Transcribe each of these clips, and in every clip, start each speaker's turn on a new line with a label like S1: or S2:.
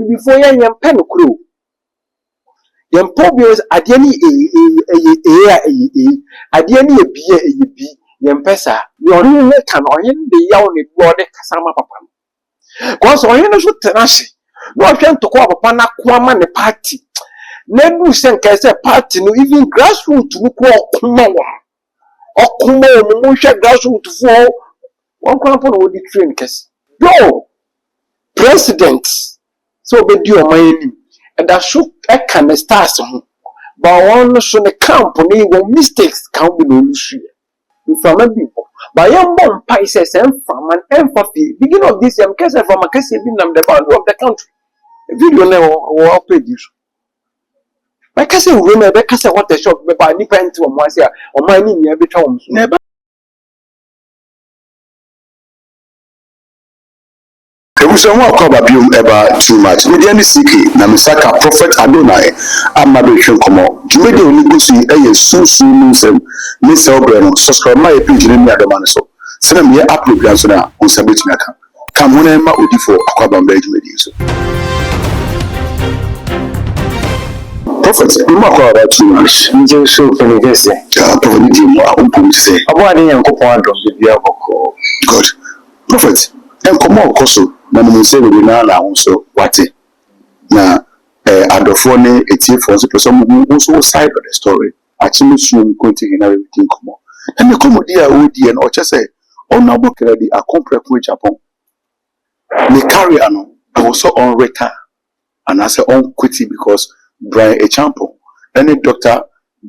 S1: before you pen crew. Yam pobios at any be yam pesa, your can or in the yawned body Casama papa. Cause or in a shoot tenashi. No attempt to call upon a quaman party. Nebu sent as a party, no even grassroots to look Kumo or Kumo, Musha grassroots to fall. One crampon would be train case. Yo, presidents, so be due my name. And that should I can start some. But one should the company when mistakes can be no issue. From a people. But young bomb Pisces and from an empathy. Beginning of this, I'm casting from a casting in the boundary of the country. A video never will pay this. My cousin women, the castle what the shop by Nippon to one year or my name every time. Never.
S2: Someone call Babium ever too much. Mediani Siki, Namisaka, Prophet Adonai, Amadation Como, Jumedi Oligusi, a soon them, Miss Elbreno, subscribe my page in the Adamanaso. Send me up with Gansona on Sabitinaka. Come on, Emma Udifo, Aquabam Medius. Prophet, you might call about too much. You so can you guess it? Prophet, you are say. I want to go on God. Prophet, and come on, Koso. Na mo se we na la so wate na adofone etifo so person mo so side of the story actually soon continue na everything come on and the come dia odi and o che say honorable credit akompreko Japan me carry ano I was so on return and I say on quitty because Brian Echampo and Dr.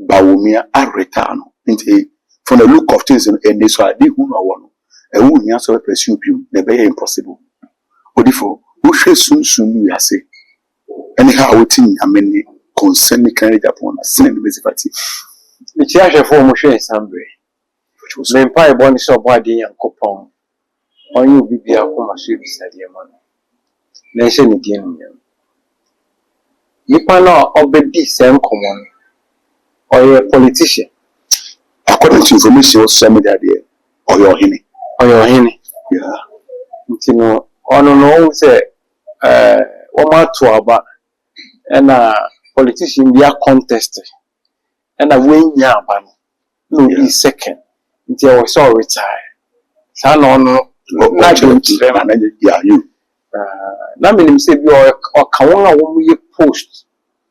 S2: Bawumia are return into from the look of things and this so I did who no one and who nya so pursue you never impossible. Odifo, who soon we are say. Anyhow, we think how many concerning Canada upon a sin in the party.
S1: The charge of former Sambre, which was the Empire Bonnie saw body and coupon. On you be a home assured, said your man. Nation again. You can not obey this same common or a politician.
S2: According to information, was some idea or your henny.
S1: Or your henny.
S2: Yeah.
S1: You know. Ono no say oma to aba and politician be a contest and win ya aba no be second until we saw retire sa no na don't na
S2: yeah you
S1: na me say bi o ka won a wo mu ye post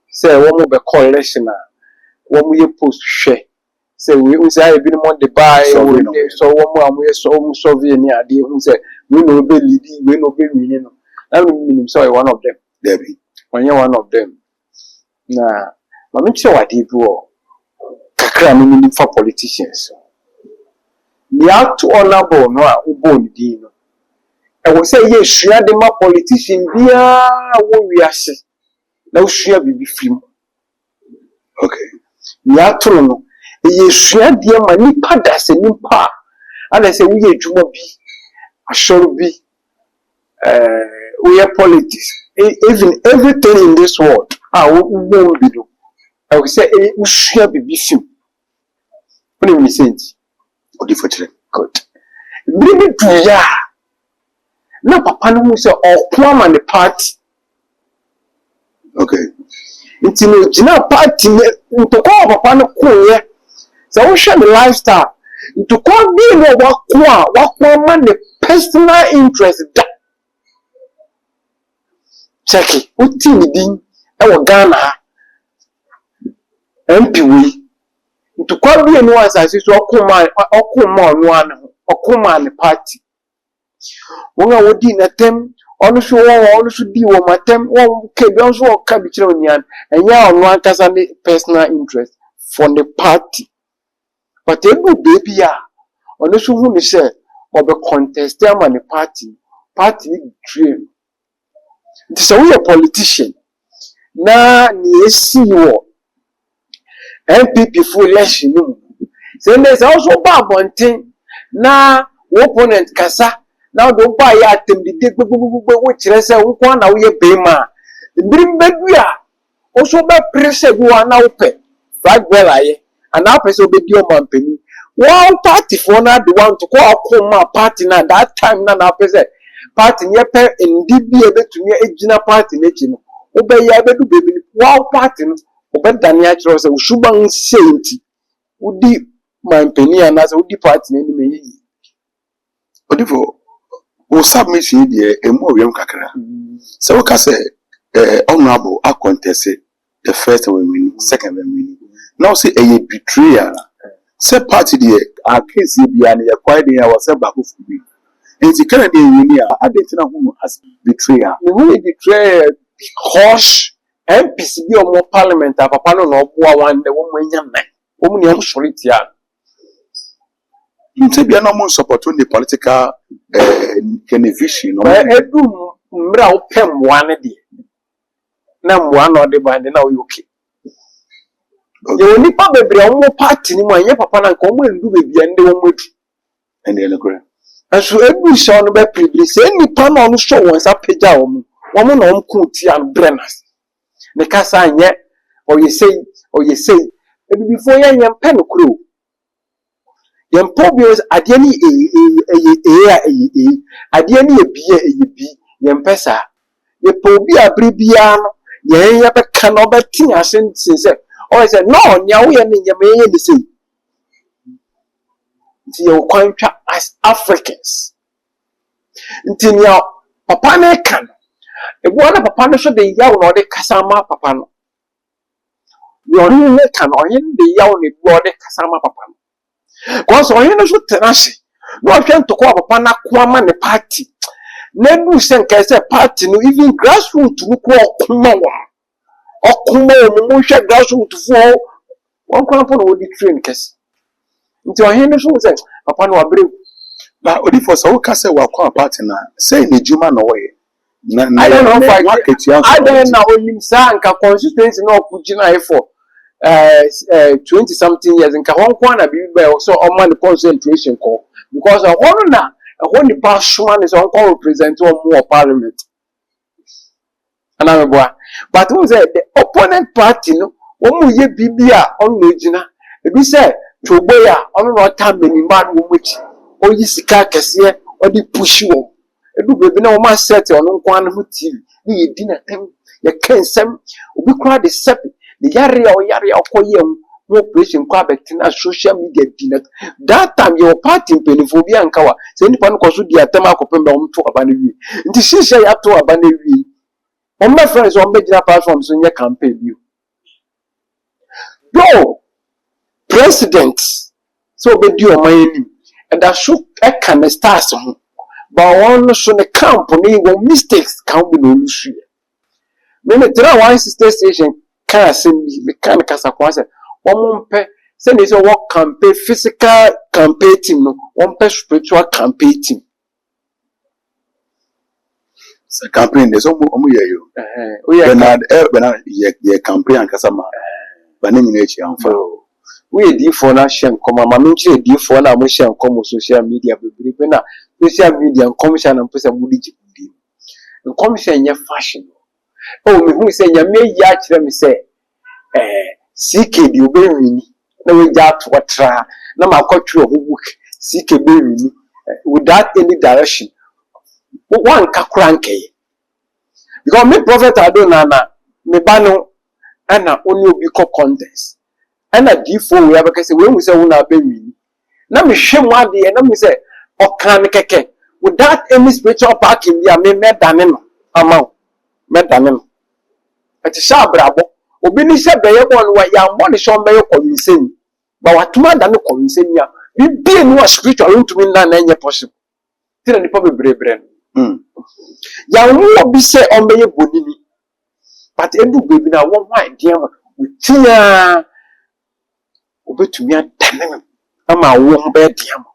S1: say wo mu be collection a wo mu ye post hwe say we say I be no the buy so wo mu amu ye so mu survey ni ade hu say we no be leading we no be winning no na me so one of them
S2: Debbie
S1: one of them na ma me che wade bi o kakra me for politicians ni act honorable no a ubo ni din no e wo say ye hua de ma politician bia wo wiase na hua bibi film
S2: okay
S1: ni act no ye hua de ma nipa da se nipa ana say we adwuma bi ashoro bi we are politics even everything in this world we won't be do I will say we share bibi film when we say
S2: odi for
S1: good bibi do ya na papa no say okwa the party
S2: okay
S1: it's no party to call papa no koye so we share the lifestyle to call be no wakwa man the personal interest that check it uti ni din e wo Ghana MP we to call be no asase so okuma no an okuma ne party won a wodi na tem onu so di wo matem won ke bi on so ka bi kire onian enya onu ankasa ne personal interest for the party but ebu baby a onu so hu ni say obe contest am an party dream this we a politician na ni esi wo MPP for election no say there's also babonten na opponent kasa now do buy ya tem di gbegbegbegbe wo kire say wo kwa na wo ye bema ndrim bedu a also be pressure go na wo pe flag bell aye and now person obedi o mampani one party for na the one to call come party na that time na person party near pen and did be able to near a dinner party nature. Obey ya bedu baby, wow party, obey Daniel Rosa, Shuban Saint, would deep my penny and as a woody party in me.
S2: But if we submit here a more young kakra. So we can say, honorable, I contest the first when we second when we now say a betrayal. Say party there, our case be an acquired in ourselves back of me. And the current union, I didn't know who has betrayal.
S1: We betray harsh MPC or more parliament, a papa no one the woman young man. Woman young solitary.
S2: To be a normal support on the political vision.
S1: Mra pem one day. Nam one or the band now UK. You only probably a party in my papa and come and do baby and the woman.
S2: And the other.
S1: And so every son of a privilege, any pan on show once up a down, woman on Kuti and Brenners. The Casa yet, or you say, before young pen crew. Young Pobios at any at any be, young Pessa. Ye Pobia Bribian, ye have a canoba tina since. Or I said, no, now we are in your main say. Your contract as Africans. Until your papa can. If one of papa should the yaw or the Casama papa. Your real can or in the yaw or the Casama papa. Because or in a should tenacity. No attempt to call upon a Kwama the party. Never sent as a party, no even grassroots to call Kumawa. Or Kumo, grassroots to fall. One crampon would be train case. Into a hand said, upon our brave.
S2: But only for so Cassa will call a partner, saying the Juma no way.
S1: I don't know if I don't know him sank a consistency no Pujina for 20 something years in Kawankwana be so on the concentration call because a one past one is on call represent one more parliament. And I'm a but who said the opponent party no one ye bibia on Regina. If we say Choboya on no time in man which or ye sika here or the push you. Edu baby na o ma set on nkwan ho TV ni ye di na tem ye kan sem obi kra de sep the yare okoye no operation kwa betina social media di na that time your party penifobia nkawa se nipa no koso di atem akopembe o mto aba na wi nti shisha ya to aba na wi on my friends on be gina platform so nye campaign bi do president so be di o man and that should e can start so but one so the company will mistakes can be no issue. Maybe tell one sister station can send me mechanical support. One pe send this work campaign physical campaign team no one pe spiritual campaign team.
S2: So campaign there's omu you. Bernard ye campaign and kasama. Banning in each amfa.
S1: We di for na share come ma me nche di for na mo share come social media bebre na social media and commission and person budi jibudi and commission ye fashion oh me hu say ya me ya kire me say CK di obewini na we ja to tra na makotwe ho book CK bewini without any direction one kakura nke because me prophet adona na me ba no ana oni obi ko contest ana D4 we abaka say we say una bewini na me hwem ade na me say okan keke without any spiritual backing ya me medane no amount medane no ati sha brabo obi ni se beye bon wa ya mo ni so beye convincing ba watuma da no convincing ya bi no spiritual ntumi na na enye possible tira ni pa bebre ya wo obi se on beye bonini but edu bebi na won hwan dia ma utia obetumi adane ama wo be dia ma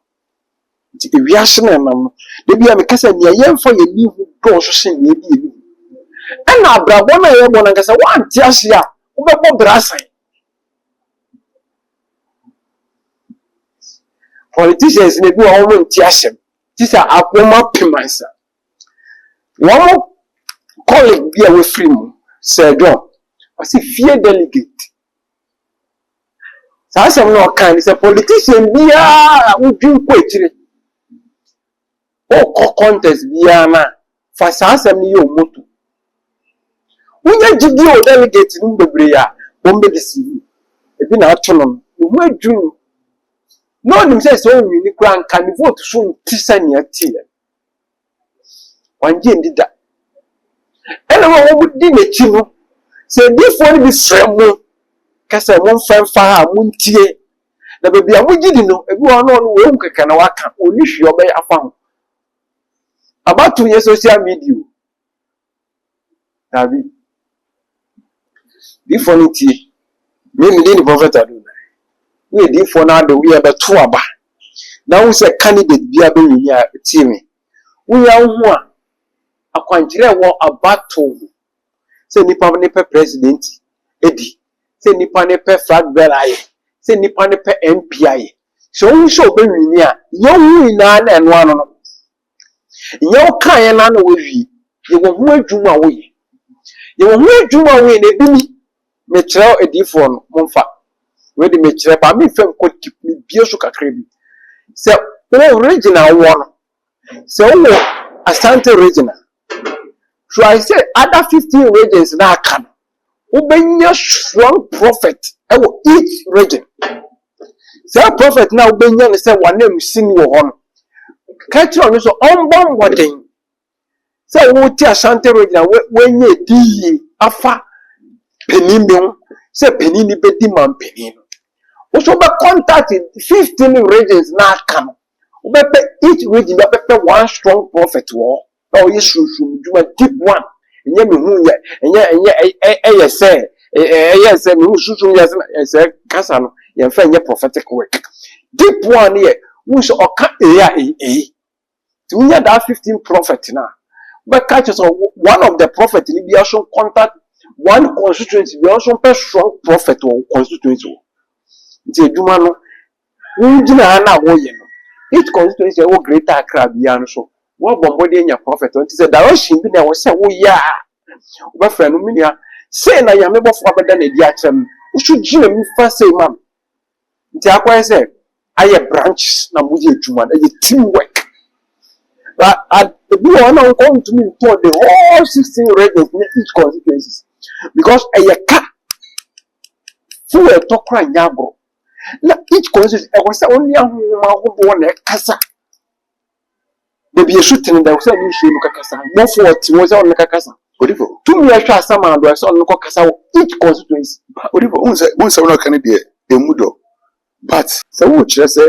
S1: ti wiase na nam de bia me kasa nia yemfo ye ni hu do so sen ye bi ni ana abrabo na ye bona kasa wan ti ase a wo be bo brasan politicians ne bi wo mo ti ase ti sa akoma pemansa wo colleague bi a we free mu Sir John was a fear delegate sa some no kan is a politician bia wo dwin ko etire o contest biya na fa saa asɛm ne yɛ omoto wonya gidi o delegate no bebre ya bombe deceive ebi na ato no mu adwunu no nim say so wi ni kura nka ni vote so nti sane ati wanje ndida ene wo di n'echi no se difo ni bi fremu kasa mo mfanfa ha mo ntie na bebi a mo gidi no ebi wo no we hu keke na waka oni hwe obey afa ho abatu ye social media tabi difo ni tie me di ni prophet adu we difo na do we abeto aba na wo se candidate bia be wi a tie me wo ya ho a akwankyere wo abato se nipa ne pe president edi se nipa ne pe flag bearer aye se nipa ne pe MP aye so wo show be wi ni a ye hu ina na eno ano no ye wo kan ye na na wo wi ye wo hu adwuma wo ye wo hu adwuma wo ye na bi ni me kyerɛ edifo no momfa we de me kyerɛ ba me fam ko tip me bie so kakra bi se wo original wo no se wo Asante regional so I say other 15 regions na aka ubenya strong prophet e wo each region say prophet na ubenya ne say one name sin wo ho no catch on so onbon woden say wo ti Asante regional wenye di afa penimbe say penini be di man penino wo so be contact 15 regions na aka ube each region be one strong prophet wo oh yes juma deep one enye me hu ye enye say yes me hu susu yes say kasa no ye fa enye prophetic work deep one ye hu so oka ti unya that 15 prophet na but catch us one of the prophet ni bi also contact one constituency we also be strong prophet or constituency ti juma no hu jina na wo ye no each constituency wo greater Accra bia no so wo bombode nya prophet unti say direction bi na wo say wo ya wo ba fra no minia say na ya mebofo abeda na di akyem wo should gina mi fa say mam nti akwa say aye branches na mo ye adwuma na ye teamwork but bi won na come to me to the whole 16 regions in each constituencies because aye ka fu e to kra nyagro na each constituency e was only ahoma ho na kasa baby shooting da say ni show no kakasa mo for ti mo say on kakasa odifo tumi ya hwa asama do say on kakasa each constituency
S2: odifo unse no kan de emudo but say wo kire say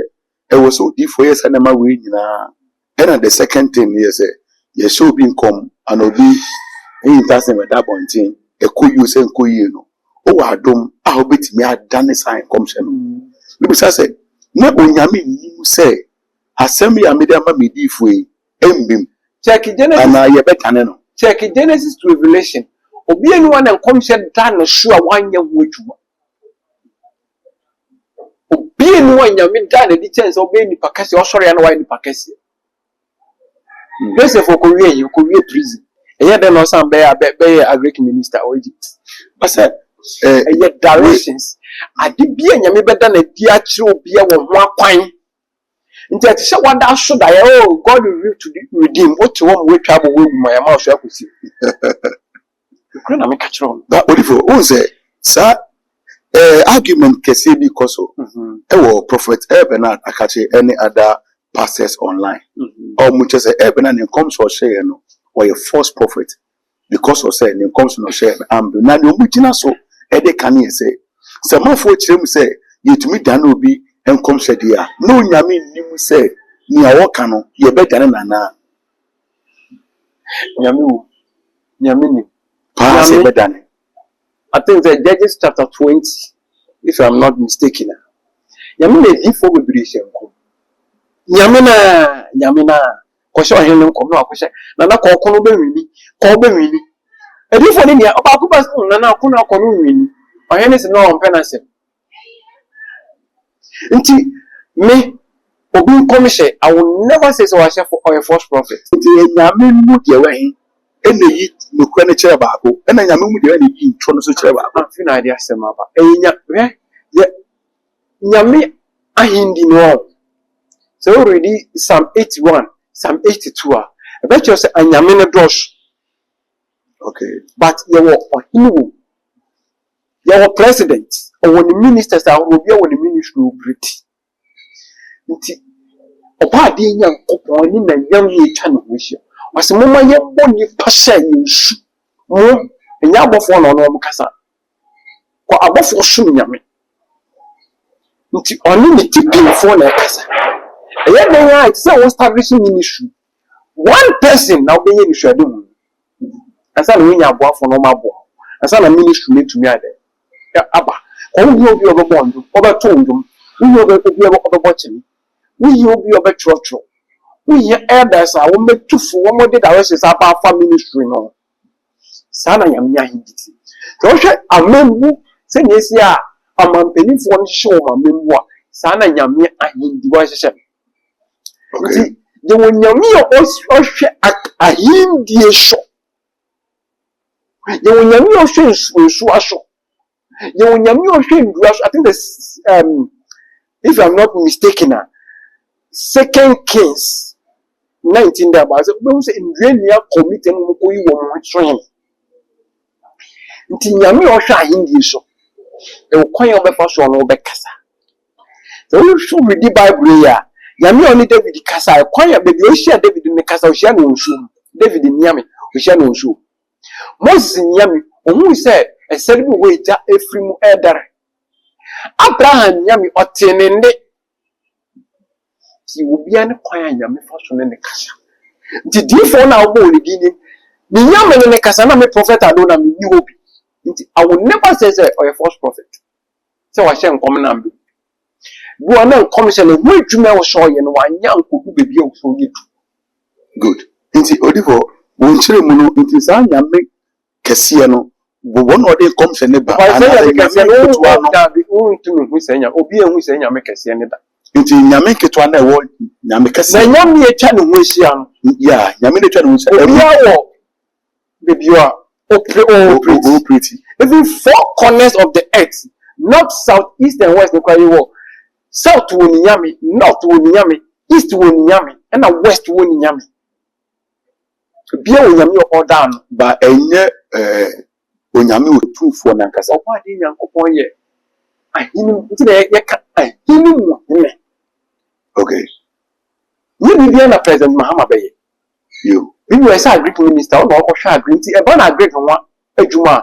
S2: e was odifo yes na ma we nyina and the second thing yes ye show be come and obi person with that bontin e ko you say ko yi no o wa dom a obetimi adane sign come say no me be say na onyame nim say asem ya me de ma medifo yi embim
S1: check Genesis
S2: ana ye betane no
S1: check Genesis to Revelation obi enu wan enkom hye dan no sure wanye ho adwuma obi enu wan nyame dan na di chance obi ni pakase osori na why ni pakase Joseph okowie prison eye den no san be agric minister of Egypt but say eye directions ade bia nyame beda na di akire obi e wo ho akwan nti ati se wada so da oh God will redeem what you want we travel we my mouth so akosi kro na me ka kire on
S2: ba odifo o say sa argument kese bi koso e wo prophet Bernard akache any other pastors online or much say Bernard in comes or share no or a false prophet because of say in comes no share am na no mutina so e de kan say some for chirem say yetumi dan obi enkom hwede no nyame nim say ni awoka no ye bedane nana
S1: nyame ni
S2: pass bedane.
S1: I think the Judges chapter 20 if I'm not mistaken nyame na di for bebree ko nyame na ko hye ohen nkom na ko hye na na ko no be wini edi for ni oba ko ba na na ko no wini ohen ni se no on penance nti me obi commission I will never say so was for a false prophet
S2: Nti nyame mu de wahin ene yi nokura ne kire baako ene nyame mu de ene yi ntro no so kire baako
S1: afi na ade asema ba nyame ahindi no so already Psalm 81 Psalm 82 a bet you say anyame ne dosh.
S2: Okay.
S1: But you were president or when the ministers are will be when the ministry will breathe. Nti oba de nyankopon ni na nyam ye twa ne ho hia. Wase moma ye boni pasha yesu. Mo enya abofo no no kasa. Ko abofo sum nyame. Nti oni ni tipin for na kasa. Eye den ya it say we establishing ministry. One person now be ni hwade mu. Asa na nya aboafo no mabo. Asa na ministry metumi ade. Aba. Ko wi obi obebo ndo, obeto ndum. Wi obi obebo chimi. We obi obetro. We elders are we metufu we mo de directions about family ministry no. Sana nyamnya hinditi. So hwe amembu se nyesi a amampenifo no hye o amembu a sana nyamnya ahindi wa hye. Okay. The one nyamnya ohwe ahindi esho. The one nyamnya ohwe nsu asho. The one nyamnya ohwe ndu asho. I think this if I'm not mistaken 2 Kings 19 there but we say in Dwenia committee no ko yi wo mo hwe. Nti nyame o hwa ahindi so e kwan o befa so no be kasa. So we should read the Bible here. Nyame oni David kasa e kwan ya be o hia David ne kasa o hia no nsu. David nyame o hia no nsu. Moses nyame o hu say e sere bi we ja efrimu edare. Abraham nyame o tenende ti obia ne kwan anyame fa so ne kasa nti difo na obo le dini ni nyame ne kasa na me prophet adona me ni obi nti I will never say or a false prophet say wa hye nkom na mbe bu ona nkom hye ne hu adwuma wo so ye no wa nya nkodu bebi o so ye tu
S2: good nti odifo won kire mu no nti sa nyame kase no bo won ode nkom hye ne ba
S1: ana kase no da bi ntumi hu senya obi ehu senya me kase ne da
S2: nti nyame ketwa na ewo nyame kase
S1: na nyame ye twa ne ho hia no
S2: ya nyame ne twa ne ho hia
S1: obi awo bebi o operate even 4 corners of the earth north south east and west no kwai wo south wo ni nyame north wo ni nyame east wo ni nyame and west wo ni nyame bia wo nyame order no
S2: ba enye onyame otufo na nkasa
S1: okwa de nyankopon ye ahini nti na ye ka ahini mu ne.
S2: Okay.
S1: You be na President Mahama Beye.
S2: You.
S1: We were a Greek minister, or a green tea, a banana Greek one, a Juma,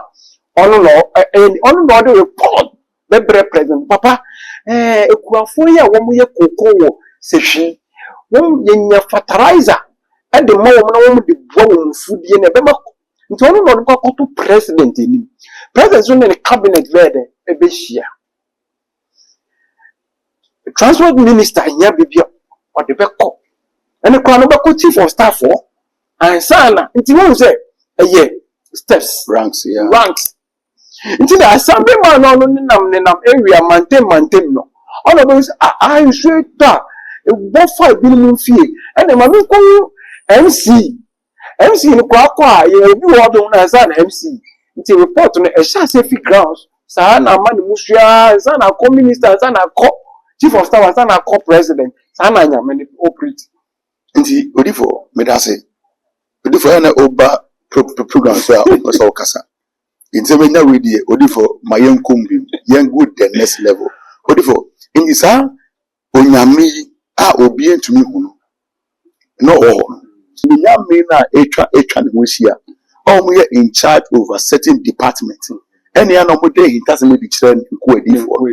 S1: on the report, the President Papa, a Kuafoya, 1 year cocoa, says she, 1 year fertilizer, and the moment the brown food in a bema. It's only not got to president in him. President in the cabinet ready a bishia. Transport minister here baby or the back and the crown chief of staff for and sana until you say a year steps
S2: ranks
S1: until the assembly man on area maintain no all of those I sure that what 5 billion fee and the mammy call MC in the quaqua you will be order on as an MC until report on a safe grounds sana man musia sana co-minister sana chief of staff and co president sana nyame operate
S2: nti odifo medase odifo na oba program so kasa nti menya we die odifo mayenkom bi yen good the next level odifo nti sa onyame a obi entumi hu no nyame na etwa ne ho hia o ye in charge over certain department ene ya no mo dey intase me bi kire nko adifo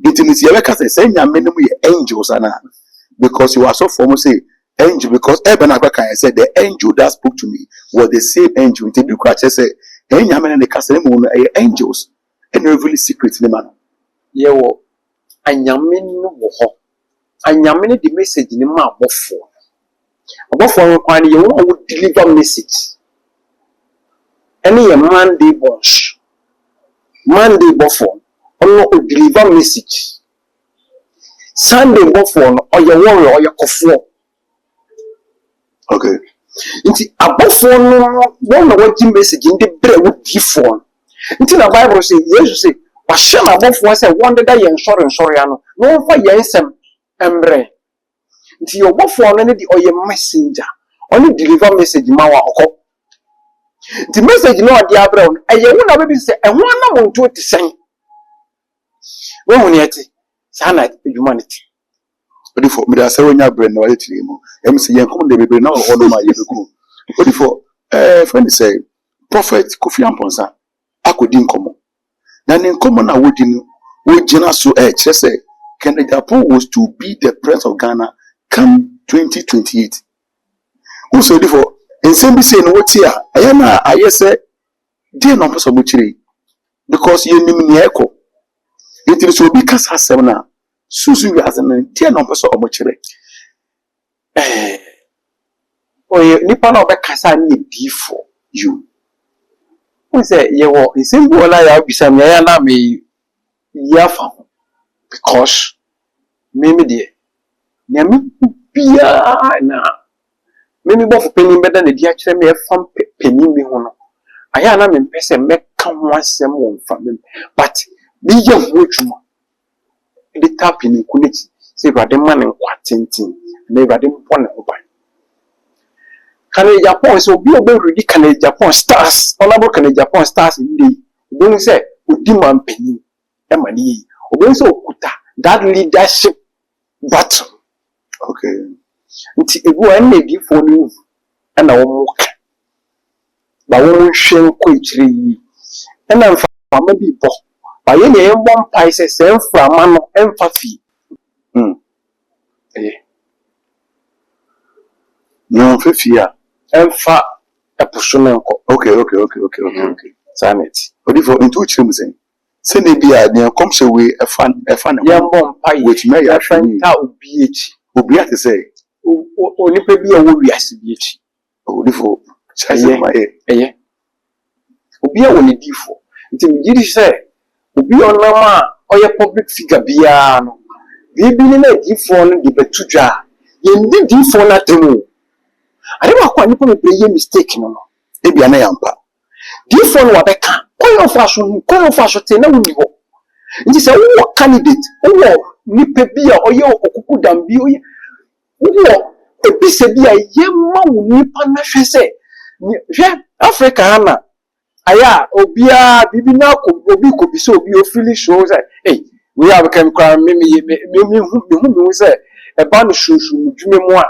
S2: intimacy because say nyame no ye angels ana because you are so formal say angel because Eben Akwaka said the angel that spoke to me was the same angel in the Bible say nyame na kasa mu no angels and really secret ni man
S1: ye wo anyame no wo ho anyame ne the message ni ma abofo no kwan ye wo deliver message any ye Monday bofo ono o deliver message Sunday bofo no o ye warrior o ye kofo
S2: okay
S1: nti abofo no won na wagi message ndi bre wo di phone nti na Bible say Jesus say wa hye na abofo say won da ye nsore ya no no fa ye nsem embre nti your phone no dey oye messenger only deliver message ma wa okọ nti message no odi abra no eye wo na be bi se ehwo na mo nto ti sen wo hu ne eti sana humanity
S2: odifo me da say wonya brand na wa yetiri mu em se yen kom de bebe na ho no ma ye beku odifo friend say prophet Kofi Amponsa akodi nkomo na ne nkomo na wodi no wo gina so kire say Kennedy Apo was to be the president of Ghana come 2028 also odifo ensem bi say no woti a aya na aye say dey no person mo kire because ye nim ne eko yetiri so bi kasa asem na susu wi azan dey no person o mo kire
S1: oye nipa na obekasa na edifo you we say ye wo ensem bi wala ya bisa me ya na me yafa because me de na me bia na me bofu penin beda na dia kire me fam penin mi ho no aya na me pese me ka ho asem won fa me but bi ye ho adwuma de tap ni kuniti say brade man nkwa tintin na brade mpo na oban kan Japan so bi obe rudi kan Japan stars honorable kan Japan stars ndi obi say odi man penin e ma ni yi obi say okuta that leadership battle
S2: okay
S1: nti egu an na di fo no na wo mo ka ba wo hwe ko ikire yi na mfa ma bi bo ba ye ne yembo mpai se se mfra ma no emfa fi
S2: no fefia
S1: emfa epuso no nko
S2: okay
S1: sanity
S2: odifo into chire mu sen se ne bia ne kom se we efa ne
S1: yembo mpai
S2: which me ya
S1: fanta obi echi
S2: obi ate say
S1: onipa bi a wo wiase bi echi
S2: odifo chaise ma
S1: obi a woni difo nti mi gidi say obi onam a oye public figure bia no bibi ni na difo no de betudwa ye ndi difo na temu ade ba kwa nipa me ye mistake no
S2: e bia na yampa
S1: difo no wabeka koyo fashion te na woni ho nti say wo candidate wo nipa bi a oye okuku dambi oye wo ebise bi a yemma wo nipa na hwese hwe Africa hana aya obia bibi na ko obi ko bi so obi o feel show say hey we have come crown me hu say e ba no shushu dwume mu a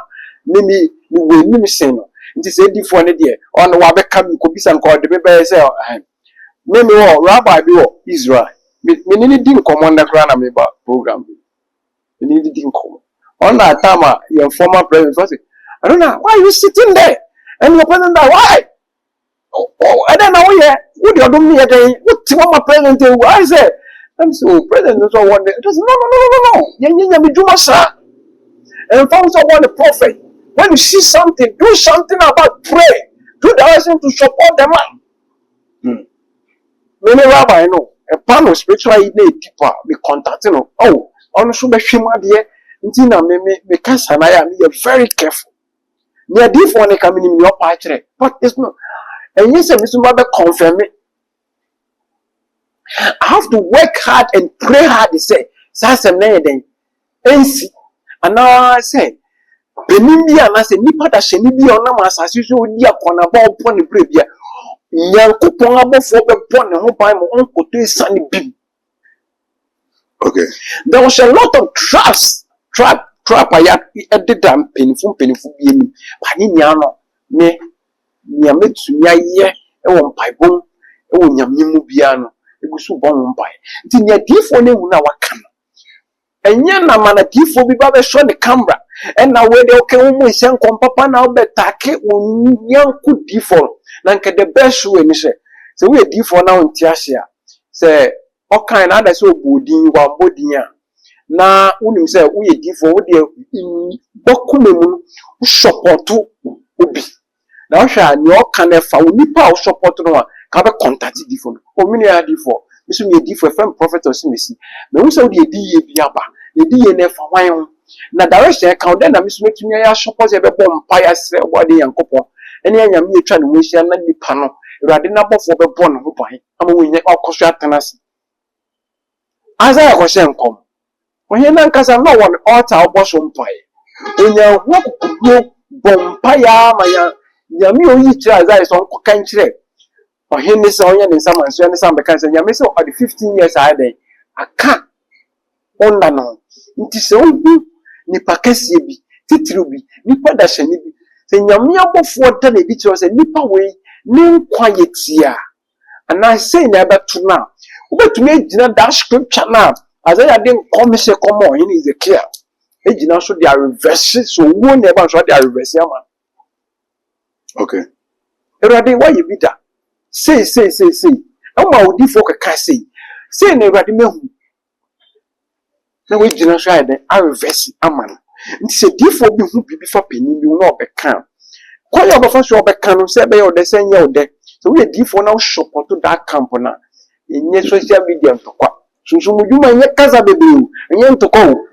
S1: me we nim sen no nti say difo ne de on wa be kam ko bisa nko de be say me wo rabbi bi wo Israel me ni di nkomo na kra na me ba program me ni di nkomo on that time your former president was say I don't know why you sitting there and your president why I don't know where would you do me again what my president I said I'm so president so one day just no yen me do masa and found someone the prophet when you see something do something about pray do the other thing to support the man many rabbi know a pan of spiritual deeper be contacting oh on so be hwema de nti na me kasa na ya me very careful me dey for ne come in your pa kire but it's not and yes me so be confirm me I have to work hard and pray hard to say sasem na den ensi ana say benim bia na say nipa da hye ni bia ona ma asase so odi akona ba opo ne bre bia nyankopon abofo be pon ne ho ban mo onkoto esane bim
S2: okay
S1: there was a lot of trap I did am painful bi eni ba ni nya no me nya metumi aye e wo mpaibom e wo nyamemu bia no egusu bon wo mpai nti nya difo ne hu na waka no enye na mana difo bi ba be show the camera and na we de okay wo mo isen kom papa na wo betake wo nyanku difo na nke the best way ni se we difo na won ti ase a se okan na da se obodin wa bodin a na unim say wo ye difo wo de bokumemu support obi na hwa ni okan na fa wo nipa wo support no a ka be contact difo no o mini ya difo misu me difo friend prophet osimesi me wo say wo de di ye bi aba de di ye na fa wan na direction ka o na misu metumi ya support e be bom mpa ya sre wo de yankopon ene anyame ye twa ne ho hia na nipa no urade na bofo be bon ho ban ama wo nya akoso atanase asa ya ko hye nkom wo hye na nkasa na won altar oboso mpai Onya ho kukudo bompaya maya nyame oyi kira azai so nko kan kire ohene se onya ne nsama nso ne sam beka se nyame se o de 15 years aden aka onda no nti se ohu nipa kese bi titiri bi nipa da hye ni bi se nyame abofo da na bi kire se nipa we ne nkwa yetia ana se na abatu na obetumi agina da scripture na azai de nkomise komo ohene Ezekiel agina so dia reverse so wo na eba so dia reverse ama.
S2: Okay.
S1: Erade why you be that? Say. Ama odi fo kaka say. Say na erade mehu. Na we gina so ade a reverse aman. Nti se di fo bi hu bibi fa panin bi no obeka. Kwa ya obafa so obeka no se be ye ode se nya ode. So we di fo na support to that camp na. Enye social media ntokwa. Sunsun muduma enye kaza bebe o. Enye ntokwa o.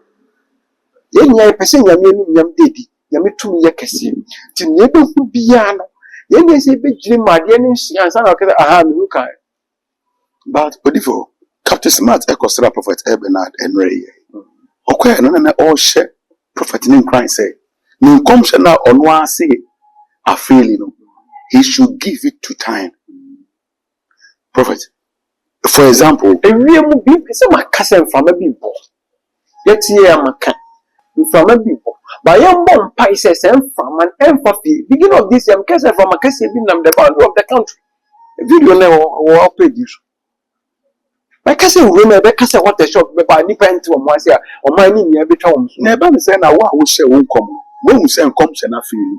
S1: Ye nya pese nyame nu nyam dedi. Nyame tumi ye kese. Ti ne be hu biya no. Ye ne se be jiri made ne nsia san na kese aha me hu kai.
S2: But Odifo, Captain Smart Ekostra Prophet Bernard Enrey. Okay, no na all share prophet in Christ say. Ni komshe na ono ase afeli no. He should give it to time. Prophet. For example,
S1: Ewie mu bi se makasa mfama bi bo. Yetie amaka. Mfama bi bo. Ba yam bom pai se mfama empathy. Beginning of this year, kese from makase bi nam the boundary of the country. Video na wo page so. Makase we me be kase what the shop be ba ni pent wo mo ase a o man ni nia betwa wo so.
S2: na eba me say na wo share wo nkom. Wo hu say nkom she na afeli.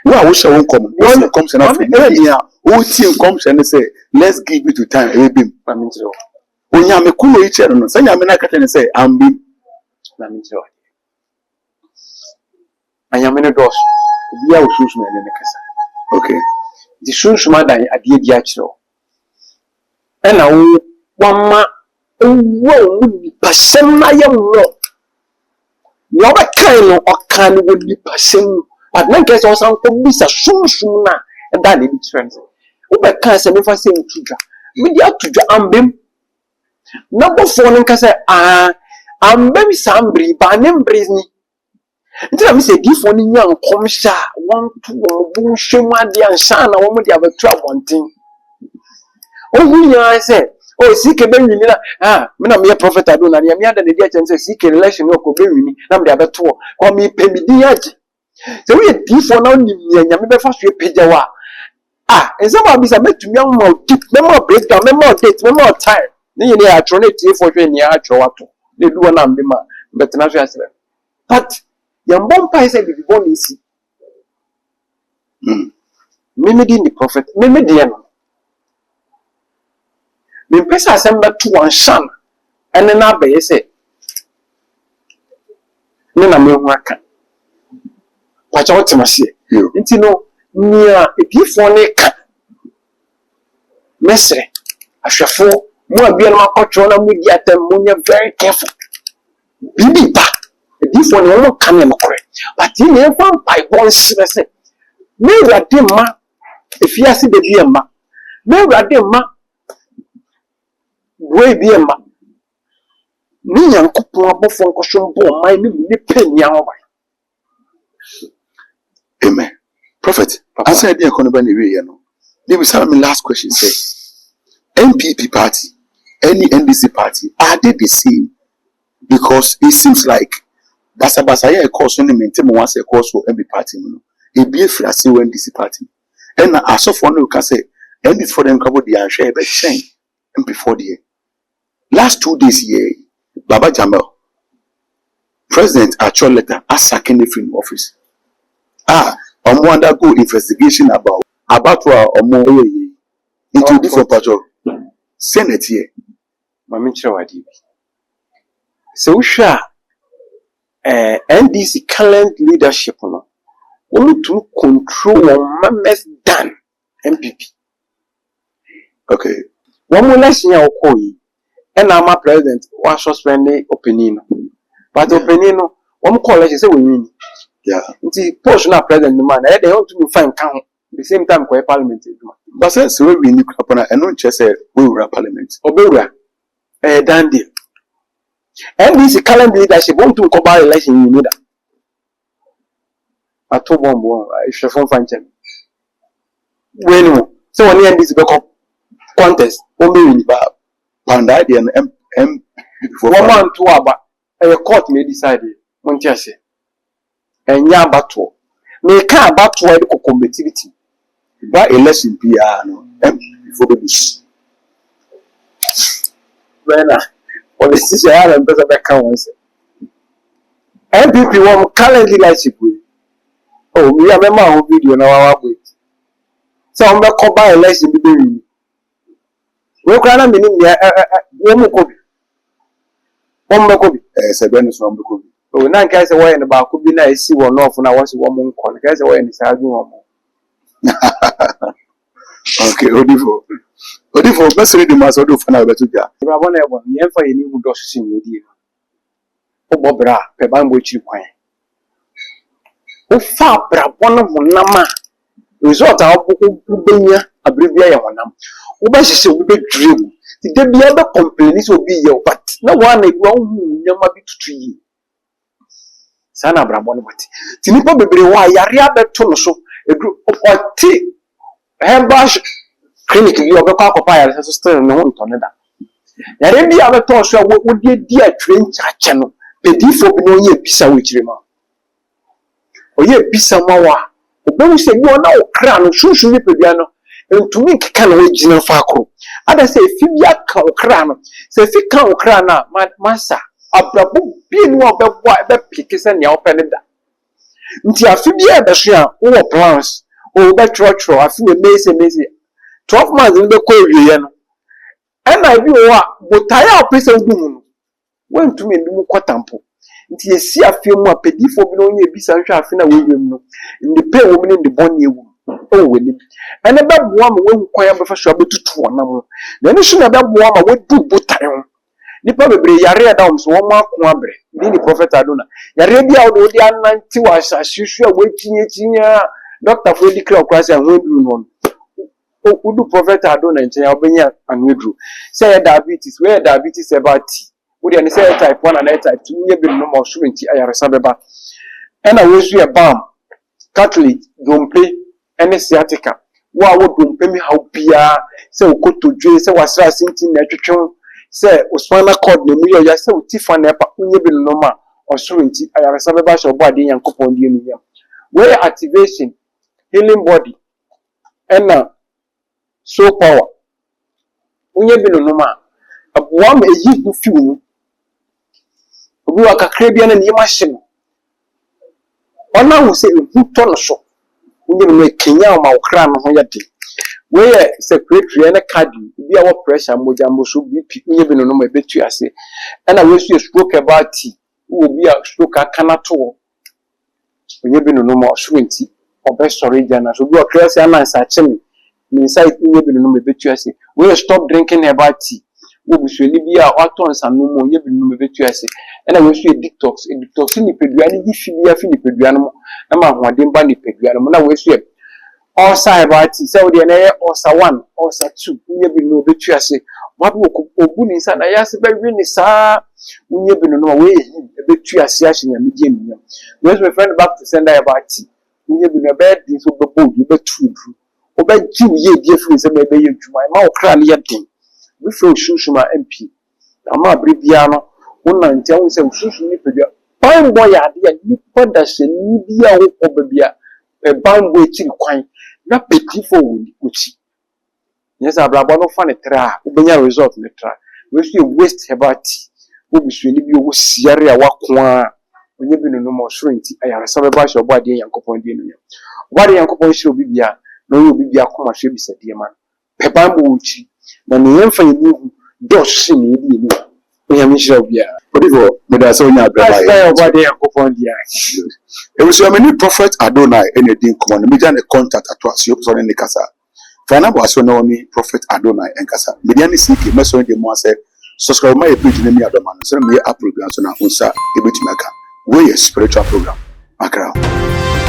S2: Wo share wo nkom. Wo nkom she na afeli. Ya, wo tie nkom she ne say let's give it to time ebim.
S1: Na me tiro.
S2: Onya me kuno yi chere no. Sanya me na kata ne say ambi.
S1: Na me tiro. Anyame ne dos. Bia wo susu na ne kasa.
S2: Okay.
S1: Di susu ma dan ade di a kiro. Ena wo wama wo ni pasem na ye wo. Ni oba kan no okan wo ni pasem. But na kese o san ko bisa susu na e da le bi trend. Wo be kan se me fa se ntudwa. Me di atudwa ambem. Na bo fo no kase ambem sambri ba ne mbrizni. Nti na me se di fo ni nya nkom sha won to wo bu hwemu ade ansha na wo mo di abatu abonten. Ohu nya se o sike be nwini na me na me prophet ado na me ada na di achen se sike election no ko be nwini na me abeto ko me pemidi age se we di fo na ni nya me be fa so epeja wa ensema bisa metumi amma tip me more breakdown me more date me more time ni yene ya tro na tie fo hwe ni ya tro wato na duwo na mbe ma betena so asere but yambon pa se bibi bonisi me di ni prophet me di no me pesa asem beto wan shan ene na abaye se ne na me hu aka kwacha otimase nti no nia epifo ne ka mesre ahwefo mo abia no akotro na mudi atam mo nya very careful bibi ba epifo ne mo ka ne mokore but ni e fa pai bon sirese me wade ma efiase de bi ma me wade ma we bi ma ni yankopon abofo nkoso mbo man ni mu ni pania ho ba.
S2: Amen. Prophet, I said the economy way, you know. They will say my last question say NPP party, any NDC party, are they the same? Because it seems like Basa a course only maintain once a course for every party, you know. It be a free NDC party. And as of one you can say NDC for them cover the share but change and before the year. Last 2 days here, Baba Jamal, President actual letter as sacking the film office. Omo undergo investigation about omo into different patrol. Senate here.
S1: Mami chawadi. So sure NDC current leadership no. Only to control one mess done MPP.
S2: Okay.
S1: One more lesson ya okoi. And now my president was suspending opinion. But opinion no one call let's say we win.
S2: Yeah.
S1: Nti push na president man e dey want to find count the same time ko parliament eduma.
S2: But since we win the crap na eno nche say we were parliament.
S1: Obewura dan deal. NDC current leadership want to cover election you need. I told one if you find them. When so when NDC go contest, only win ba
S2: Panda and M
S1: for 1 month to about a court may decide when you say and ya battle may can't battle the competitivity
S2: by election PR no M before the bush.
S1: When politicians are and better back once. MPP one current leadership with. Oh, we have a man who video now our way. So I'm not called by election to be. We can't mean woman could be. One could be.
S2: Seven from the could be.
S1: Oh, 9 guys away in the back could be nice. See one off when I was 1 month call. Guys away in the side one more.
S2: Okay, Odifo, best read the mass or do for now. But you got.
S1: I want to one year for any who does see media. Oh, Bobra, Pebambo Chiquan. Oh, far, one of Nama. Result of Ubenya, a bribia one. Ubashi will be dream. The be other complaints will be your but no one a wrong Yama be to tree. Sana Brabonati. Tinipo be why Yaria Betonoso, a group of tea. Hembash clinic, you have a cock of fire as a stone in the home tornado. Yarebi other torso would be a dear train channel. The default no ye pisa which remark. Or ye pisa mawa. Obi say you are now crown should be piano. And to me, can original faco. And I say, Fibia can crown. Say, Fi can crown, my master. A brabu being one of the pickers and your penida. Until Fibia Bashia, or plans, or better, I feel amazing. 12 months in the Korean. And I view what I are present woman. Went to me in the Quatampo. Nti esi afie mu apedifo bi no onye bisa nhwe afi na wewem no ndi pe wo mne ndi bonni ewu o weni ene be boa ma wehu kwan abefa so abetutu wonam na ene shi na be boa ma wedu botan ho nipa bebre yare da so wo ma ko abre ni prophet Adona yare bia wo de ananti wa asahyesu a wetinye doctor for declare kwase ahwedru no udu prophet Adona nchen obenya anwedru say diabetes about we dey say type 1 and type 2 nye bi no mo so nti ayaresa beba and I wish you a balm Catholic dompe ene sciatica wo dompe mi how bia say okotodwe say wasra sinti na twetwe say osmana cord na mu ya say utifa na pa nye bi no ma oso nti ayaresa beba so bo ade yankopon die nu yam we activation healing body and so power nye bi no ma aboa ma eyi gu fiu obi wa kakra bia na niyema hye no ona wo se ehu to no so ngi no kenya ma okra no ho yade we secretary na cardio bia wo pressure moja moso bp ngi bi no ma betu ase na we su stroke about wo bia stroke akana to ngi bi no ma oswenti obe sorry jana so bi okra se anansa chemi ni side ngi bi no ma betu ase we stop drinking about tea wo busueli bia waton sanu mo ngi bi no ma betu ase and I wish you a detox ni peduani gifibia fi ni peduani mo na ma hoade mba ni peduani mo na wish you osa about say we dey na osa 1 osa 2 nye bi no betu ase wadu obu ni nsa na yase be wi ni sa nye bi no we betu ase ahenya media ni we my friend back to send about nye bi no be din so be bold be true oba ji ye die fi se be ye dwuma ma okra ne ye din we feel shushuma MP ama bribia no una ntia wo se ususu ni pedua bambo ya ade ni poda hye ni bia wo obabia bambo echi kwan na petifo wo uchi yes abrabo no fa ne tra ubenya result ne tra we fi waste hebati wo bisu ni bi wo siare a wakoa onye bi no mo so nti ayaresa be ba hye obo ade yankopon die no ya obo ade yankopon hye obi bia na obi bia koma hye bi sadie ma pe bambo uchi na ne yemfa ni hu dos ni bi ni
S2: Odifo, but that's only a
S1: body and coupon.
S2: It was many prophet Adonai anything common. Median a contact at us, you on the Casa. Fana was no only prophet Adonai and Casa. Median is seeking, Messon de Moise, subscribe my page in the other man, send me a program so now, a bit maka. We a spiritual program. Macra.